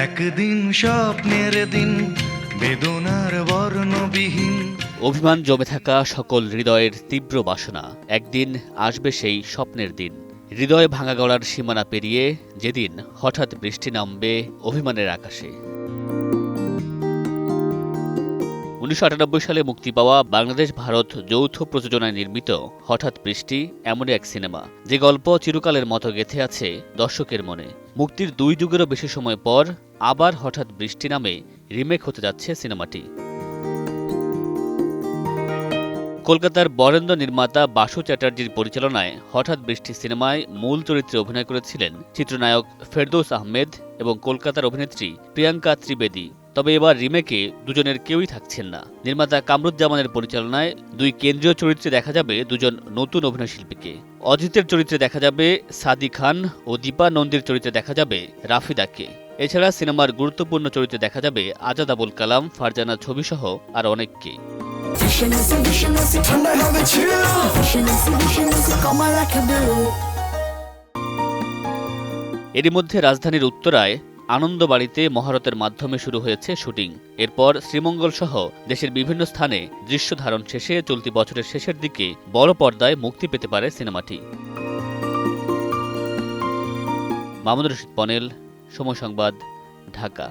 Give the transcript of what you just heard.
একদিন স্বপ্নের দিন, বেদনার বর্ণবিহীন। অভিমান জমে থাকা সকল হৃদয়ের তীব্র বাসনা, একদিন আসবে সেই স্বপ্নের দিন। হৃদয় ভাঙা গড়ার সীমানা পেরিয়ে যেদিন হঠাৎ বৃষ্টি নামবে অভিমানের আকাশে। ১৯৯৮ সালে মুক্তি পাওয়া বাংলাদেশ ভারত যৌথ প্রযোজনায় নির্মিত হঠাৎ বৃষ্টি এমনই এক সিনেমা, যে গল্প চিরকালের মতো গেঁথে আছে দর্শকের মনে। মুক্তির ২ যুগেরও বেশি সময় পর আবার হঠাৎ বৃষ্টি নামে রিমেক হতে যাচ্ছে সিনেমাটি। কলকাতার বরেণ্য নির্মাতা বাসু চ্যাটার্জির পরিচালনায় হঠাৎ বৃষ্টি সিনেমায় মূল চরিত্রে অভিনয় করেছিলেন চিত্রনায়ক ফেরদৌস আহমেদ এবং কলকাতার অভিনেত্রী প্রিয়াঙ্কা ত্রিবেদী। তবে এবার রিমেকে দুজনের কেউই থাকছেন না। নির্মাতা কামরুজ্জামানের পরিচালনায় ২ কেন্দ্রীয় চরিত্রে দেখা যাবে দুজন নতুন অভিনয়শিল্পীকে। অজিতের চরিত্রে দেখা যাবে সাদি খান ও দীপা নন্দীর চরিত্রে দেখা যাবে রাফিদাকে। এছাড়া সিনেমার গুরুত্বপূর্ণ চরিত্রে দেখা যাবে আজাদ আবুল কালাম, ফারজানা ছবিসহ আর অনেককে। এরই মধ্যে রাজধানীর উত্তরায় আনন্দবাড়িতে মহরতের মাধ্যমে শুরু হয়েছে শুটিং। এরপর শ্রীমঙ্গল সহ দেশের বিভিন্ন স্থানে দৃশ্য ধারণ শেষে চলতি বছরের শেষের দিকে বড় পর্দায় মুক্তি পেতে পারে সিনেমাটি। মামুনুর রশীদ পনেল, সময় সংবাদ, ঢাকা।